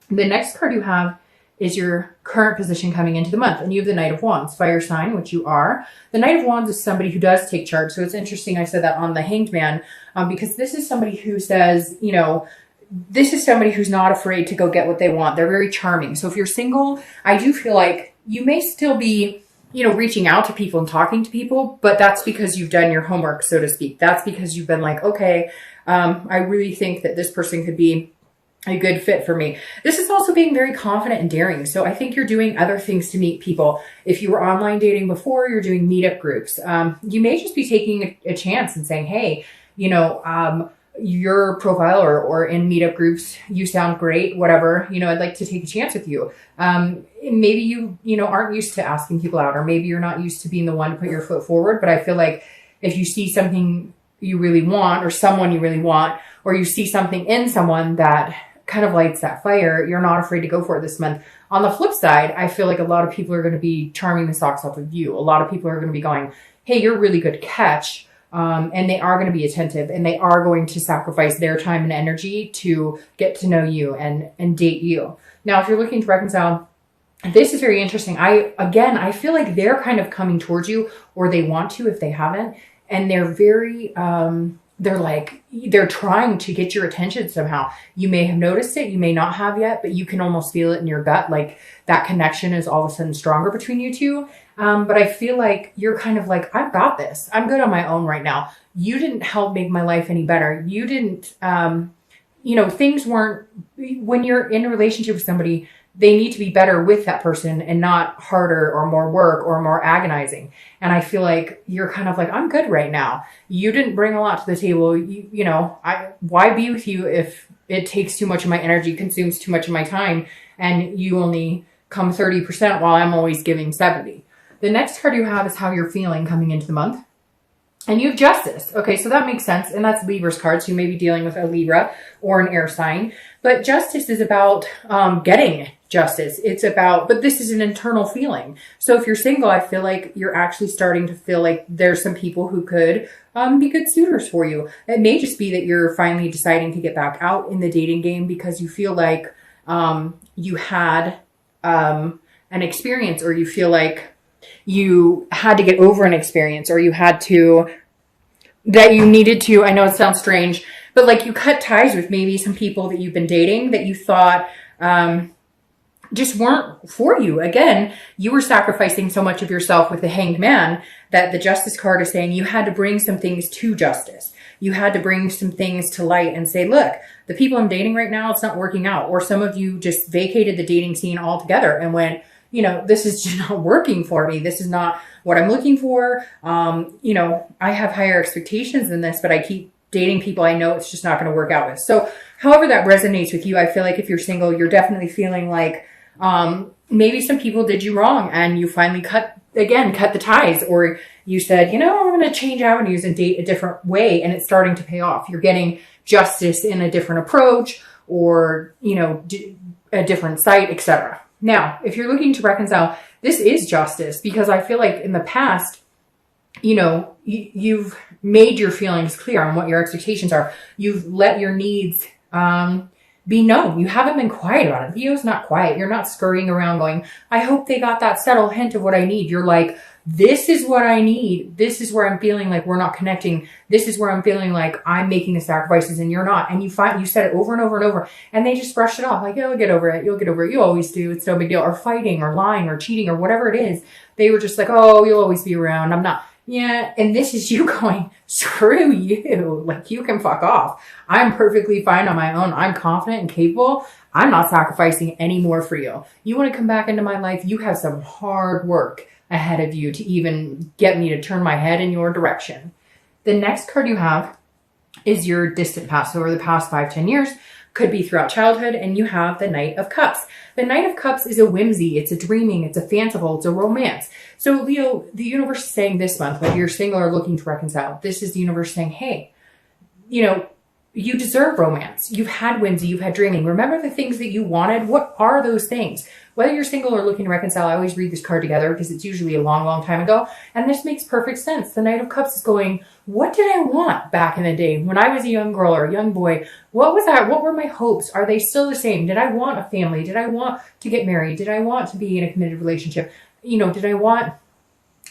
The next card you have is your current position coming into the month. And you have the Knight of Wands, fire sign, which you are. The Knight of Wands is somebody who does take charge. So it's interesting I said that on the Hanged Man, because this is somebody who says, you know, this is somebody who's not afraid to go get what they want. They're very charming. So if you're single, I do feel like you may still be, you know, reaching out to people and talking to people, but that's because you've done your homework, so to speak. That's because you've been like, okay, I really think that this person could be a good fit for me. This is also being very confident and daring. So I think you're doing other things to meet people. If you were online dating before, you're doing meetup groups. You may just be taking a chance and saying, hey, you know, your profile or in meetup groups, you sound great, whatever, you know, I'd like to take a chance with you. Maybe you know, aren't used to asking people out, or maybe you're not used to being the one to put your foot forward. But I feel like if you see something you really want, or someone you really want, or you see something in someone that kind of lights that fire, you're not afraid to go for it this month. On the flip side, I feel like a lot of people are going to be charming the socks off of you. A lot of people are going to be going, hey, you're a really good catch. And they are going to be attentive, and they are going to sacrifice their time and energy to get to know you and date you. Now, if you're looking to reconcile, this is very interesting. I feel like they're kind of coming towards you, or they want to if they haven't. And they're very, they're trying to get your attention somehow. You may have noticed it, you may not have yet, but you can almost feel it in your gut. Like that connection is all of a sudden stronger between you two. But I feel like you're kind of like, I've got this. I'm good on my own right now. You didn't help make my life any better. You didn't, you know, things weren't, when you're in a relationship with somebody, they need to be better with that person and not harder or more work or more agonizing. And I feel like you're kind of like, I'm good right now. You didn't bring a lot to the table. You know, why be with you if it takes too much of my energy, consumes too much of my time, and you only come 30% while I'm always giving 70. The next card you have is how you're feeling coming into the month. And you have Justice. Okay, so that makes sense. And that's Libra's card. So you may be dealing with a Libra or an air sign. But Justice is about getting justice. It's about, but this is an internal feeling. So if you're single, I feel like you're actually starting to feel like there's some people who could be good suitors for you. It may just be that you're finally deciding to get back out in the dating game because you feel like you had an experience, or you feel like you had to get over an experience, or you had to, that you needed to, I know it sounds strange, but like you cut ties with maybe some people that you've been dating that you thought just weren't for you. Again, you were sacrificing so much of yourself with the Hanged Man that the Justice card is saying you had to bring some things to justice. You had to bring some things to light and say, look, the people I'm dating right now, it's not working out. Or some of you just vacated the dating scene altogether and went, you know, this is just not working for me. This is not what I'm looking for. You know, I have higher expectations than this, but I keep dating people I know it's just not going to work out with. So however that resonates with you, I feel like if you're single, you're definitely feeling like maybe some people did you wrong and you finally cut the ties, or you said, you know, I'm going to change avenues and date a different way, and it's starting to pay off. You're getting justice in a different approach, or, you know, a different site, etc. Now, if you're looking to reconcile, this is justice, because I feel like in the past, you know, you've made your feelings clear on what your expectations are. You've let your needs be known. You haven't been quiet about it. Leo's not quiet. You're not scurrying around going, I hope they got that subtle hint of what I need. You're like, this is what I need. This is where I'm feeling like we're not connecting. This is where I'm feeling like I'm making the sacrifices and you're not. And you said it over and over and over, and they just brushed it off. Like, you'll get over it. You'll get over it. You always do. It's no big deal. Or fighting or lying or cheating or whatever it is. They were just like, oh, you'll always be around. I'm not. Yeah. And this is you going, screw you. Like, you can fuck off. I'm perfectly fine on my own. I'm confident and capable. I'm not sacrificing any more for you. You want to come back into my life? You have some hard work ahead of you to even get me to turn my head in your direction. The next card you have is your distant past. So over the past 5-10 years, could be throughout childhood, and you have the Knight of Cups. The Knight of Cups is a whimsy, it's a dreaming, it's a fanciful, it's a romance. So Leo, the universe is saying this month, whether you're single or looking to reconcile, this is the universe saying, hey, you know, you deserve romance. You've had whimsy, you've had dreaming. Remember the things that you wanted. What are those things? Whether you're single or looking to reconcile, I always read this card together because it's usually a long, long time ago. And this makes perfect sense. The Knight of Cups is going, what did I want back in the day when I was a young girl or a young boy? What was that? What were my hopes? Are they still the same? Did I want a family? Did I want to get married? Did I want to be in a committed relationship? You know, did I want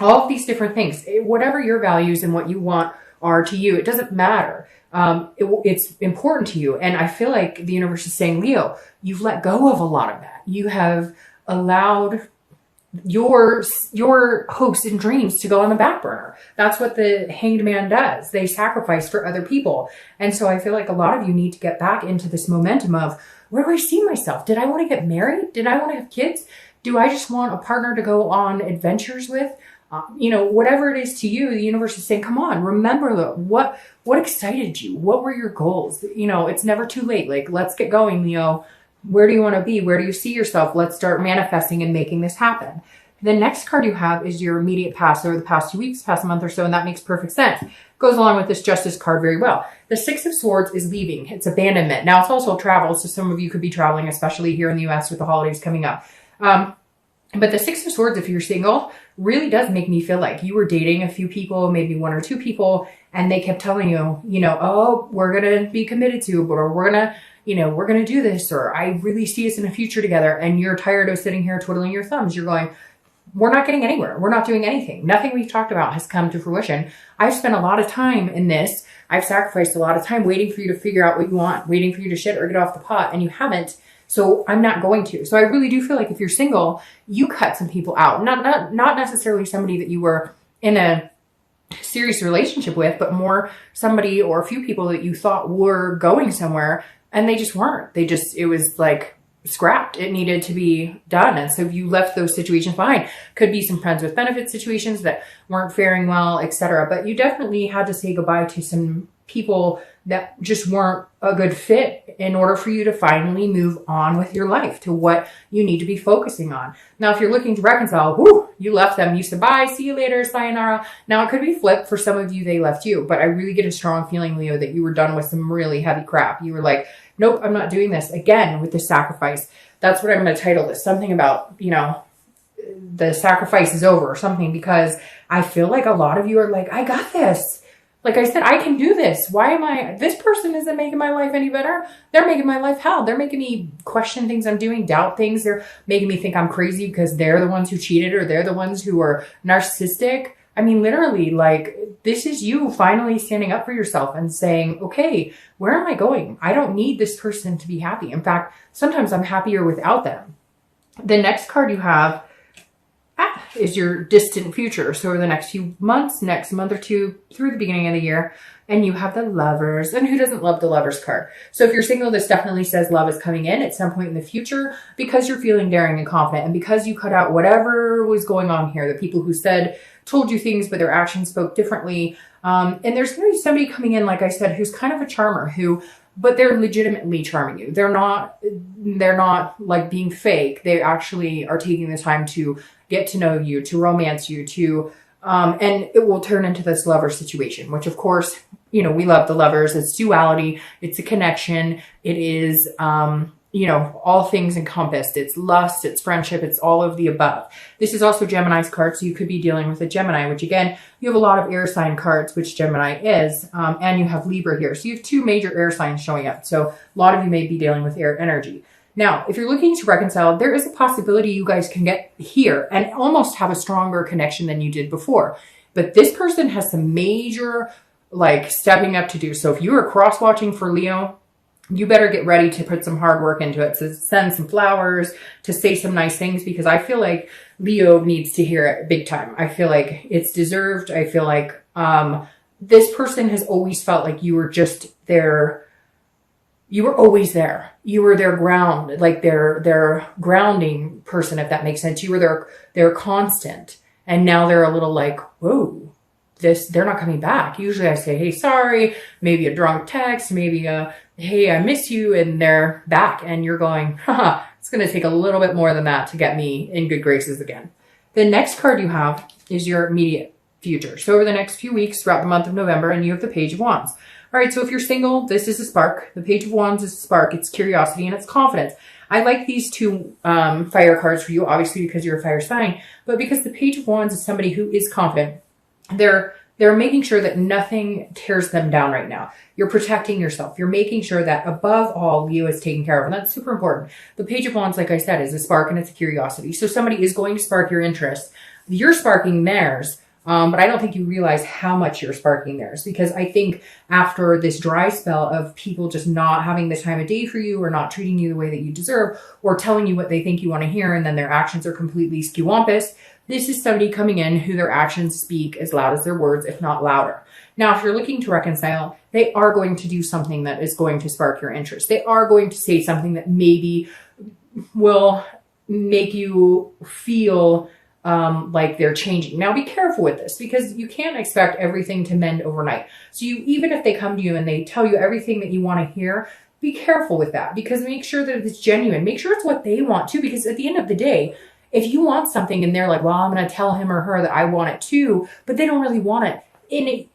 all of these different things? Whatever your values and what you want are to you, it doesn't matter. It's important to you. And I feel like the universe is saying, Leo, you've let go of a lot of that. You have allowed your hopes and dreams to go on the back burner. That's what the Hanged Man does. They sacrifice for other people. And so I feel like a lot of you need to get back into this momentum of, where do I see myself? Did I want to get married? Did I want to have kids? Do I just want a partner to go on adventures with? You know, whatever it is to you, the universe is saying, come on, remember what excited you? What were your goals? You know, it's never too late. Like, let's get going, Leo. Where do you want to be? Where do you see yourself? Let's start manifesting and making this happen. The next card you have is your immediate past, over the past 2 weeks, past a month or so, and that makes perfect sense. Goes along with this Justice card very well. The Six of Swords is leaving. It's abandonment. Now, it's also travel, so some of you could be traveling, especially here in the US with the holidays coming up. But the Six of Swords, if you're single, really does make me feel like you were dating a few people, maybe 1 or 2 people, and they kept telling you, you know, oh, we're going to be committed to, or we're going to, you know, we're going to do this, or I really see us in a future together. And you're tired of sitting here twiddling your thumbs. You're going, we're not getting anywhere. We're not doing anything. Nothing we've talked about has come to fruition. I've spent a lot of time in this. I've sacrificed a lot of time waiting for you to figure out what you want, waiting for you to shit or get off the pot, and you haven't. So I'm not going to. So I really do feel like if you're single, you cut some people out. Not necessarily somebody that you were in a serious relationship with, but more somebody or a few people that you thought were going somewhere and they just weren't. It was like scrapped. It needed to be done. And so you left those situations behind. Could be some friends with benefit situations that weren't faring well, etc. But you definitely had to say goodbye to some people that just weren't a good fit in order for you to finally move on with your life to what you need to be focusing on. Now, if you're looking to reconcile, you left them. You said, bye, see you later, sayonara. Now, it could be flipped. For some of you, they left you. But I really get a strong feeling, Leo, that you were done with some really heavy crap. You were like, nope, I'm not doing this. Again, with the sacrifice. That's what I'm going to title this. Something about, you know, the sacrifice is over or something, because I feel like a lot of you are like, I got this. Like I said, I can do this. This person isn't making my life any better. They're making my life hell. They're making me question things I'm doing, doubt things. They're making me think I'm crazy because they're the ones who cheated or they're the ones who are narcissistic. I mean, literally, like, this is you finally standing up for yourself and saying, okay, where am I going? I don't need this person to be happy. In fact, sometimes I'm happier without them. The next card you have is your distant future. So over the next few months, next month or two, through the beginning of the year, and you have the Lovers. And who doesn't love the Lovers card? So if you're single, this definitely says love is coming in at some point in the future because you're feeling daring and confident, and because you cut out whatever was going on here, the people who told you things, but their actions spoke differently. And there's going to be somebody coming in, like I said, who's kind of a charmer, but they're legitimately charming you. They're not like being fake. They actually are taking the time to get to know you, to romance you, and it will turn into this lover situation, which of course, you know, we love the Lovers. It's duality. It's a connection. It is, you know, all things encompassed. It's lust, it's friendship, it's all of the above. This is also Gemini's card, so you could be dealing with a Gemini, which again, you have a lot of air sign cards, which Gemini is, and you have Libra here. So you have 2 major air signs showing up. So a lot of you may be dealing with air energy. Now, if you're looking to reconcile, there is a possibility you guys can get here and almost have a stronger connection than you did before. But this person has some major, like, stepping up to do. So if you are cross-watching for Leo, you better get ready to put some hard work into it, to send some flowers, to say some nice things, because I feel like Leo needs to hear it big time. I feel like it's deserved. I feel like this person has always felt like you were just there. You were always there. You were their ground, like their grounding person, if that makes sense. You were their constant. And now they're a little like, whoa, they're not coming back. Usually I say, hey, sorry, maybe a drunk text, maybe hey, I miss you, and they're back. And you're going, haha, it's going to take a little bit more than that to get me in good graces again. The next card you have is your immediate future. So over the next few weeks throughout the month of November, and you have the Page of Wands. All right, so if you're single, this is a spark. The Page of Wands is a spark. It's curiosity and it's confidence. I like these two fire cards for you, obviously because you're a fire sign, but because the Page of Wands is somebody who is confident. They're making sure that nothing tears them down right now. You're protecting yourself. You're making sure that above all, Leo is taken care of. And that's super important. The Page of Wands, like I said, is a spark and it's a curiosity. So somebody is going to spark your interest. You're sparking theirs. But I don't think you realize how much you're sparking theirs, because I think after this dry spell of people just not having the time of day for you or not treating you the way that you deserve or telling you what they think you want to hear and then their actions are completely skewampus, this is somebody coming in who their actions speak as loud as their words, if not louder. Now, if you're looking to reconcile, they are going to do something that is going to spark your interest. They are going to say something that maybe will make you feel like they're changing. Now be careful with this, because you can't expect everything to mend overnight. So even if they come to you and they tell you everything that you want to hear, be careful with that, because make sure that it's genuine. Make sure it's what they want too, because at the end of the day, if you want something and they're like, well, I'm going to tell him or her that I want it too, but they don't really want it in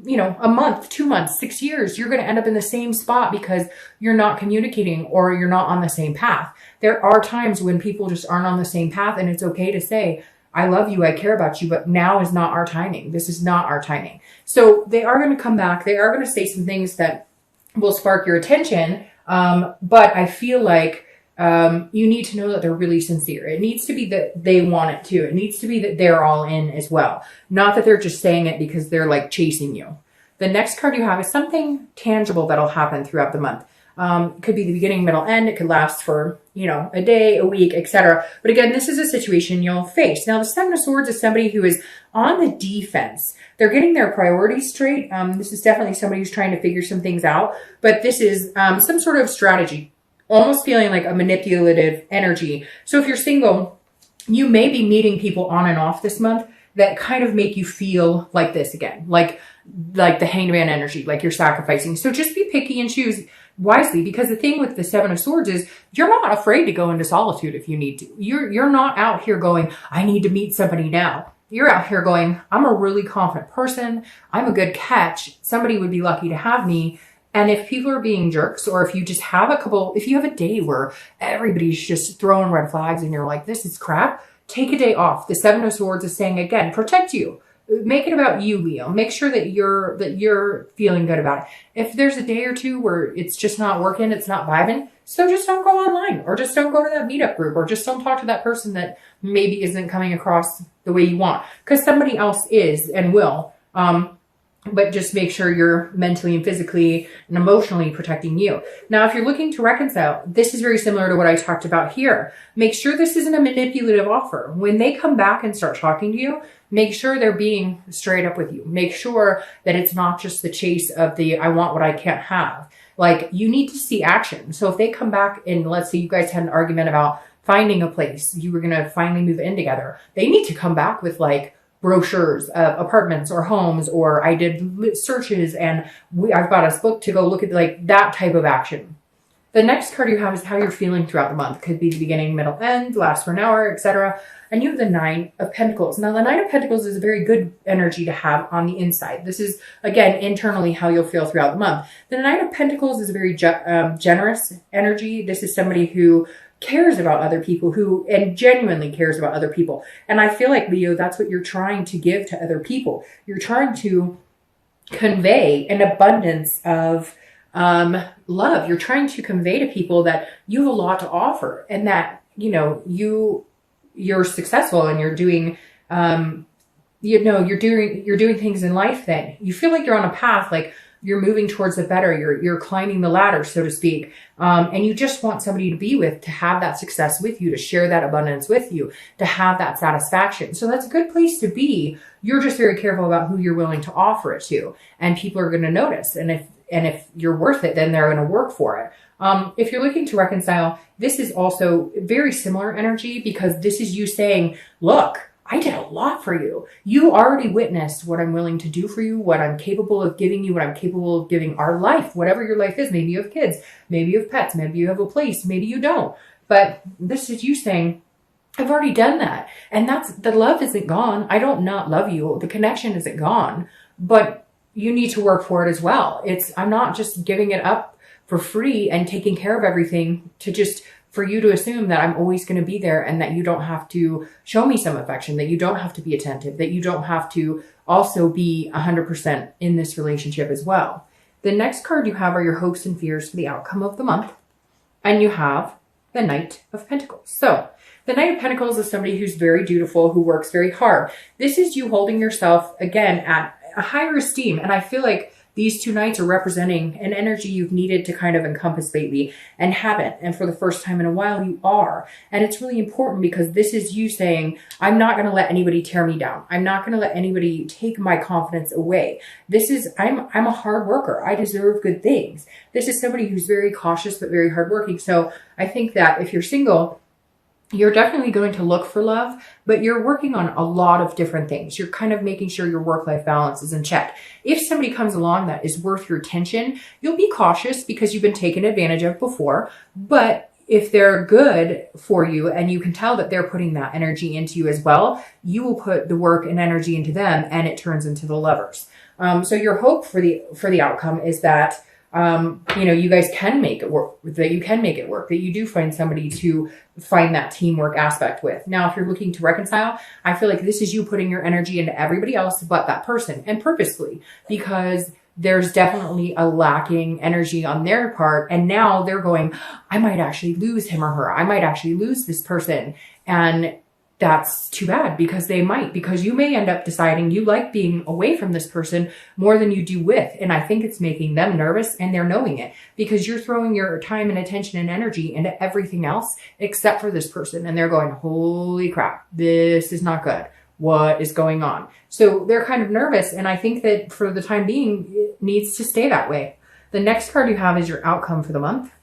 a month, 2 months, 6 years, you're going to end up in the same spot because you're not communicating or you're not on the same path. There are times when people just aren't on the same path, and it's okay to say, I love you, I care about you, but now is not our timing. This is not our timing. So they are going to come back. They are going to say some things that will spark your attention. But I feel like you need to know that they're really sincere. It needs to be that they want it too. It needs to be that they're all in as well. Not that they're just saying it because they're like chasing you. The next card you have is something tangible that'll happen throughout the month. It could be the beginning, middle, end. It could last for, a day, a week, etc. But again, this is a situation you'll face. Now, the Seven of Swords is somebody who is on the defense. They're getting their priorities straight. This is definitely somebody who's trying to figure some things out. But this is some sort of strategy, almost feeling like a manipulative energy. So if you're single, you may be meeting people on and off this month that kind of make you feel like this again, like the Hanged Man energy, like you're sacrificing. So just be picky and choose wisely, because the thing with the Seven of Swords is you're not afraid to go into solitude if you need to. You're not out here going, I need to meet somebody now. You're out here going, I'm a really confident person. I'm a good catch. Somebody would be lucky to have me. And if people are being jerks, or if you just have if you have a day where everybody's just throwing red flags and you're like, this is crap, take a day off. The Seven of Swords is saying, again, protect you. Make it about you, Leo. Make sure that you're feeling good about it. If there's a day or two where it's just not working, it's not vibing, so just don't go online, or just don't go to that meetup group, or just don't talk to that person that maybe isn't coming across the way you want, because somebody else is and will. But just make sure you're mentally and physically and emotionally protecting you. Now, if you're looking to reconcile, this is very similar to what I talked about here. Make sure this isn't a manipulative offer. When they come back and start talking to you, make sure they're being straight up with you. Make sure that it's not just the chase of the, I want what I can't have. Like, you need to see action. So if they come back and let's say you guys had an argument about finding a place, you were going to finally move in together, they need to come back with like, brochures of apartments or homes, or I did searches and I've got us booked to go look at, like that type of action. The next card you have is how you're feeling throughout the month. Could be the beginning, middle, end, last for an hour, etc. And you have the Nine of Pentacles. Now, the Nine of Pentacles is a very good energy to have on the inside. This is, again, internally how you'll feel throughout the month. The Nine of Pentacles is a very generous energy. This is somebody who cares about other people, and genuinely cares about other people. And I feel like, Leo, that's what you're trying to give to other people. You're trying to convey an abundance of love. You're trying to convey to people that you have a lot to offer, and that, you're successful, and you're doing, you're doing things in life that you feel like you're on a path, like you're moving towards the better. You're climbing the ladder, so to speak. And you just want somebody to be with, to have that success with you, to share that abundance with you, to have that satisfaction. So that's a good place to be. You're just very careful about who you're willing to offer it to. And people are going to notice. And if you're worth it, then they're going to work for it. If you're looking to reconcile, this is also very similar energy, because this is you saying, look, I did a lot for you. You already witnessed what I'm willing to do for you, what I'm capable of giving you, what I'm capable of giving our life, whatever your life is. Maybe you have kids, maybe you have pets, maybe you have a place, maybe you don't. But this is you saying, I've already done that. And the love isn't gone. I don't not love you. The connection isn't gone, but you need to work for it as well. I'm not just giving it up for free and taking care of everything to just for you to assume that I'm always going to be there and that you don't have to show me some affection, that you don't have to be attentive, that you don't have to also be 100% in this relationship as well. The next card you have are your hopes and fears for the outcome of the month. And you have the Knight of Pentacles. So the Knight of Pentacles is somebody who's very dutiful, who works very hard. This is you holding yourself, again, at a higher esteem. And I feel like these two knights are representing an energy you've needed to kind of encompass lately and haven't. And for the first time in a while, you are. And it's really important because this is you saying, I'm not going to let anybody tear me down. I'm not going to let anybody take my confidence away. I'm a hard worker. I deserve good things. This is somebody who's very cautious, but very hardworking. So I think that if you're single, you're definitely going to look for love, but you're working on a lot of different things. You're kind of making sure your work-life balance is in check. If somebody comes along that is worth your attention, you'll be cautious because you've been taken advantage of before. But if they're good for you and you can tell that they're putting that energy into you as well, you will put the work and energy into them and it turns into the lovers. So your hope for the outcome is that you guys can make it work, that you can make it work, that you do find somebody to find that teamwork aspect with. Now, if you're looking to reconcile, I feel like this is you putting your energy into everybody else but that person, and purposefully, because there's definitely a lacking energy on their part. And now they're going, I might actually lose him or her. I might actually lose this person. And that's too bad because you may end up deciding you like being away from this person more than you do with. And I think it's making them nervous and they're knowing it because you're throwing your time and attention and energy into everything else except for this person. And they're going, holy crap, this is not good. What is going on? So they're kind of nervous. And I think that for the time being, it needs to stay that way. The next card you have is your outcome for the month.